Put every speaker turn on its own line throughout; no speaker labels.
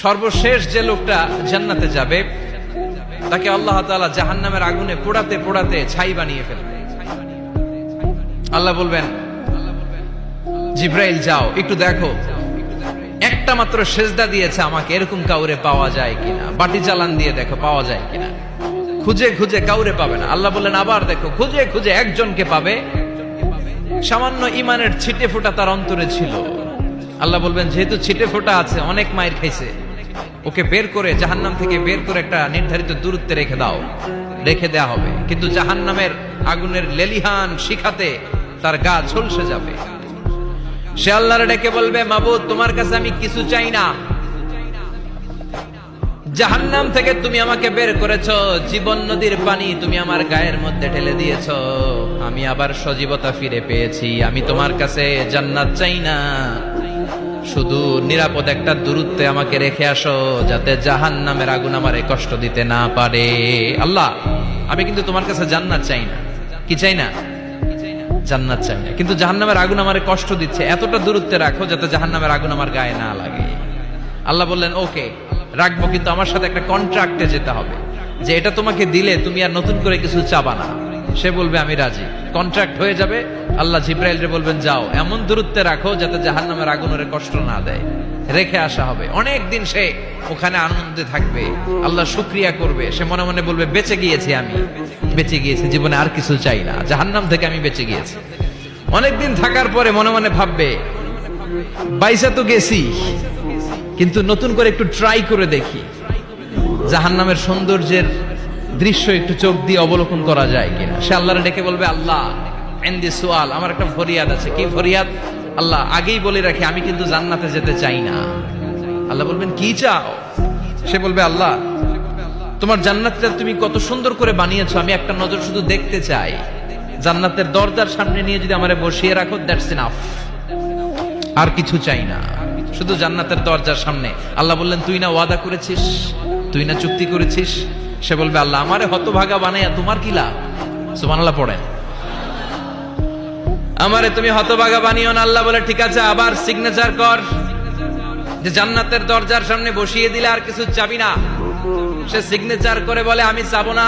সর্বশেষ যে লোকটা জান্নাতে যাবে তাকে আল্লাহ তাআলা জাহান্নামের আগুনে পোড়াতে পোড়াতে ছাই বানিয়ে ফেলবে। আল্লাহ বলবেন, জিব্রাইল যাও একটু দেখো, একটা মাত্র সেজদা দিয়েছে আমাকে, এরকম কাউরে পাওয়া যায় কিনা। বাটি চালান দিয়ে দেখো পাওয়া যায় কিনা। খুঁজে খুঁজে কাউরে পাবে না। আল্লাহ বললেন আবার দেখো, খুঁজে খুঁজে একজনকে পাবে, সামান্য ইমানের ছিটে ফোঁটা তার অন্তরে ছিল। আল্লাহ বলবেন, যেহেতু ছিটে ফোঁটা আছে, অনেক মায়ের খাইছে, ওকে বের করে জাহান্নাম থেকে বের করে একটা নির্ধারিত দূরত্বে রেখে দাও। রেখে দেয়া হবে, কিন্তু জাহান্নামের আগুনের লেলিহান শিখাতে তার গা ঝলসে যাবে। সে আল্লাহর ডেকে বলবে, মাবুদ তোমার কাছে আমি কিছু চাই না, জাহান্নাম থেকে তুমি আমাকে বের করেছো, জীবন নদীর পানি তুমি আমার গায়ের মধ্যে ঢেলে দিয়েছো, আমি আবার সজীবতা ফিরে পেয়েছি। আমি তোমার কাছে জান্নাত চাই না, শুধু নিরাপদ একটা দূরত্বে আমাকে রেখে আসো, যাতে জাহান্নামের আগুন আমারে কষ্ট দিতে না পারে। আল্লাহ, আমি কিন্তু তোমার কাছে জান্নাত চাই না। কি চাই না? জান্নাত চাই না, কিন্তু জাহান্নামের আগুন আমারে কষ্ট দিচ্ছে, এতটা দূরত্বে রাখো যাতে জাহান্নামের আগুন আমার গায়ে না লাগে। আল্লাহ বললেন, ওকে রাখবো, কিন্তু আমার সাথে একটা কন্ট্রাক্টে যেতে হবে, যে এটা তোমাকে দিলে তুমি আর নতুন করে কিছু চাবা না। সে বলবে আমি রাজি, কন্ট্রাক্ট হয়ে যাবে। আল্লাহ জিব্রাইলকে বলবেন, যাও এমন দূরত্বে রাখো যাতে জাহান্নামের আগুন ওরে কষ্ট না দেয়। রেখে আসা হবে, অনেক দিন সে ওখানে আনন্দে থাকবে, আল্লাহ শুকরিয়া করবে। সে মনে মনে বলবে, বেঁচে গিয়েছি, আমি বেঁচে গিয়েছি, জীবনে আর কিছু চাই না, জাহান্নাম থেকে আমি বেঁচে গিয়েছি। অনেকদিন থাকার পরে মনে মনে ভাববে, বাইসা তো গেছি, কিন্তু নতুন করে একটু ট্রাই করে দেখি, জাহান্নামের সৌন্দর্যের দৃশ্য একটু চোখ দিয়ে অবলোকন করা যায় কিনা। সে আল্লাহরে ডেকে বলবে, আল্লাহ ইনদি সুআল, আমার একটা ফরিয়াদ আছে। কি ফরিয়াদ? আল্লাহ আগেই বলে রাখি, আমি কিন্তু জান্নাতে যেতে চাই না। আল্লাহ বলবেন, কি চাও? সে বলবে, আল্লাহ তোমার জান্নাতটা তুমি কত সুন্দর করে বানিয়েছো, আমি একটা নজর শুধু দেখতে চাই। জান্নাতের দরজার সামনে নিয়ে যদি আমারে বসিয়ে রাখো, দ্যাটস ইনাফ, আর কিছু চাই না, শুধু জান্নাতের দরজার সামনে। আল্লাহ বললেন, তুই না ওয়াদা করেছিস, তুই না চুক্তি করেছিস। সে বলবে, আল্লাহ আমারে হতভাগা বানাইয়া তোমার কি লাভ? সুবহানাল্লাহ পড়েন। আমারে তুমি হতভাগা বানিও না। আল্লাহ বলে, ঠিক আছে, আবার সিগনেচার কর যে জান্নাতের দরজার সামনে বসিয়ে দিলে আর কিছু চাবি না। সে সিগনেচার করে বলে, আমি চাবো না।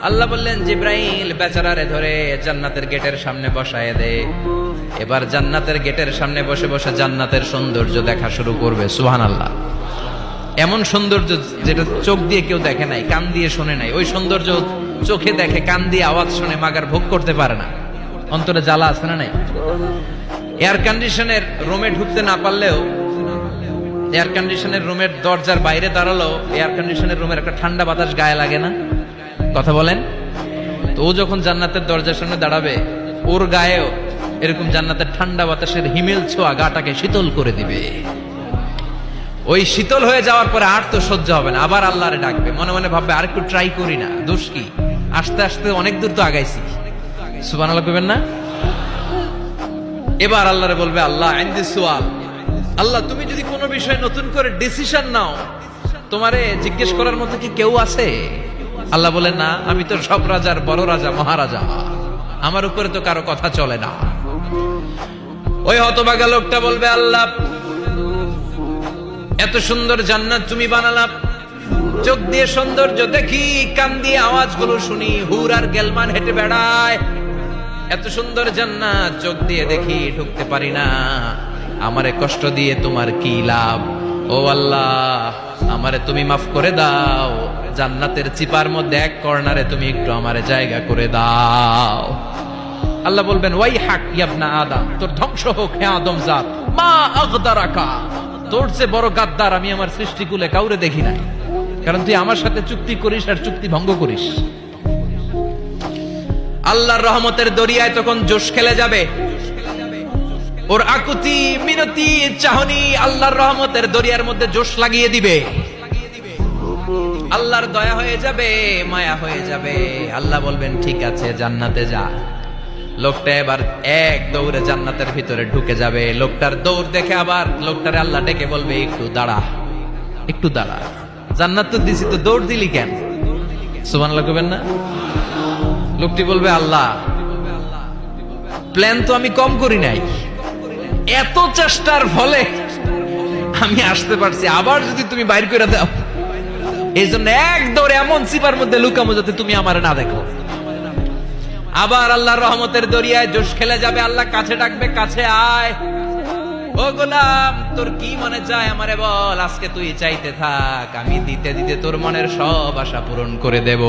আল্লাহ বললেন, জিব্রাইল বেচারারে ধরে জান্নাতের গেটের সামনে বসায় দে। এবার জান্নাতের গেটের সামনে বসে বসে জান্নাতের সৌন্দর্য দেখা শুরু করবে। সুবহানাল্লাহ। এমন সৌন্দর্য যেটা চোখ দিয়ে কেউ দেখে নাই, কান দিয়ে শোনে নাই। ওই সৌন্দর্য চোখে দেখে, কান দিয়ে আওয়াজ শুনে মাগার ভোগ করতে পারে না। অন্তরে জ্বালা আছে না নাই? এয়ার কন্ডিশনের রুমে ঢুকতে না পারলেও, এয়ার কন্ডিশনের রুমের দরজার বাইরে দাঁড়ালো, এয়ার কন্ডিশনের রুমের একটা ঠান্ডা বাতাস গায়ে লাগে না? কথা বলেন তো। ও যখন জান্নাতের দরজার সামনে দাঁড়াবে, ওর গায়েও এরকম জান্নাতের ঠান্ডা বাতাসের হিমেল ছোঁয়া গাটাকে শীতল করে দিবে। ওই শীতল হয়ে যাওয়ার পরে আর তো সহ্য হবে না, আবার আল্লাহরে ডাকবে। মনে মনে ভাববে, আর একটু ট্রাই করি না, দোষ কি, আস্তে আস্তে অনেক দূর তো আগাইছি। সুবহানাল্লাহ কইবেন না? এবার আল্লাহরে বলবে, আল্লাহ ইনদি সুআল, আল্লাহ তুমি যদি কোনো বিষয়ে নতুন করে ডিসিশন নাও, তোমারে জিজ্ঞেস করার মতো কি কেউ আছে? আল্লাহ বলেন, না, আমি তো সব রাজার বড় রাজা, মহারাজা, আমার উপরে তো কারো কথা চলে না। ওই হতভাগা লোকটা বলবে, আল্লাহ এত সুন্দর জান্নাত তুমি বানালাম, চোখ দিয়ে সৌন্দর্য দেখি, কান দিয়ে আওয়াজগুলো শুনি, হুর আর গেলমান হেঁটে বেড়ায়, এত সুন্দর জান্নাত চোখ দিয়ে দেখি, ঢুকতে পারি না, আমারে কষ্ট দিয়ে তোমার কি লাভ? ও আল্লাহ, আমারে তুমি মাফ করে দাও, জান্নাতের চিপার মধ্যে এক কর্নারে তুমি একটু আমারে জায়গা করে দাও। আল্লাহ বলবেন, ওয়াই হাক ইবনা আদম, তোর ধ্বংস হোক হে আদম জাত, মা আগদারাকা, তোর চেয়ে বড় গাদ্দার আমি আমার সৃষ্টিকুলে কাউরে দেখি নাই, কারণ তুই আমার সাথে চুক্তি করিস আর চুক্তি ভঙ্গ করিস। আল্লাহর রহমতের দরিয়ায় তখন জোশ খেলে যাবে, ওর আকুতি মিনতি চাহনি আল্লাহর রহমতের দরিয়ার মধ্যে জোশ লাগিয়ে দিবে। আল্লাহর দয়া হয়ে যাবে, মায়া হয়ে যাবে। আল্লাহ বলবেন, ঠিক আছে, জান্নাতে যা। লোকটা এবার এক দৌড়ে জান্নাতের ভিতরে ঢুকে যাবে। লোকটার দৌড় দেখে আবার লোকটারে আল্লাহ ডেকে বলবে, একটু দাঁড়া, একটু দাঁড়া, জান্নাত তো দিছি, তো দৌড় দিলি কেন? সুবহানাল্লাহ কইবেন না? লোকটি বলবে, আল্লাহ প্ল্যান তো আমি কম করি নাই, এত চেষ্টার ফলে আমি আসতে পারছি, আবার যদি তুমি বাইর করে দাও, এই জন্য এক দৌড়ে এমন চিপার মধ্যে লুকামো যাতে তুমি আমার না দেখো। আবার আল্লাহর রহমতের দরিয়ায় জোশ খেলে যাবে, আল্লাহ কাছে ডাকবে, কাছে আয়, ও গোলাম তোর কি মনে চায় আমারে বল, আজকে তুই চাইতে থাক, আমি দিতে দিতে তোর মনের সব আশা পূরণ করে দেব।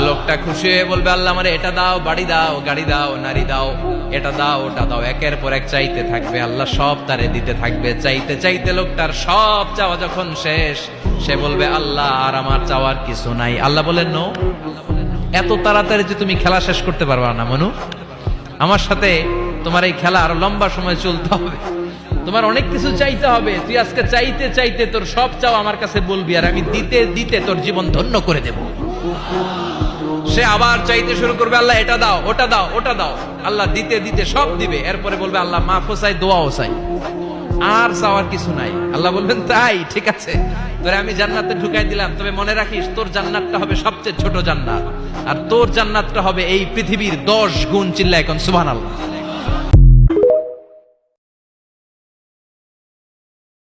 লোকটা খুশি হয়ে বলবে, আল্লাহ আমারে এটা দাও, বাড়ি দাও, গাড়ি দাও, নারী দাও, এটা দাও, ওটা দাও, একের পর এক চাইতে থাকবে, আল্লাহ সব তারে দিতে থাকবে। চাইতে চাইতে লোকটার সব চাওয়া যখন শেষ, সে বলবে, আল্লাহ আর আমার চাওয়ার কিছু নাই। আল্লাহ বলেন, নো, এত তাড়াতাড়ি যে তুমি খেলা শেষ করতে পারবা না মনু, আমার সাথে তোমার এই খেলা আরো লম্বা সময় চলতে হবে, তোমার অনেক কিছু চাইতে হবে। তুই আজকে চাইতে চাইতে তোর সব চাও আমার কাছে বলবি, আর আমি দিতে দিতে তোর জীবন ধন্য করে দেব। সে আবার চাইতে শুরু করবে, আল্লাহ এটা দাও, ওটা দাও, ওটা দাও, আল্লাহ দিতে দিতে সব দিবে। এরপরে বলবে, আল্লাহ মাফও চাই, দোয়াও চাই, আর চাওয়ার কিছু নাই। আল্লাহ বলবেন, তাই ঠিক আছে, তোরে আমি জান্নাতে ঢুকাই দিলাম, তবে মনে রাখিস তোর জান্নাতটা হবে সবচেয়ে ছোট জান্নাত, আর তোর জান্নাতটা হবে এই পৃথিবীর 10 গুণ। চিল্লা এখন সুবহানাল্লাহ।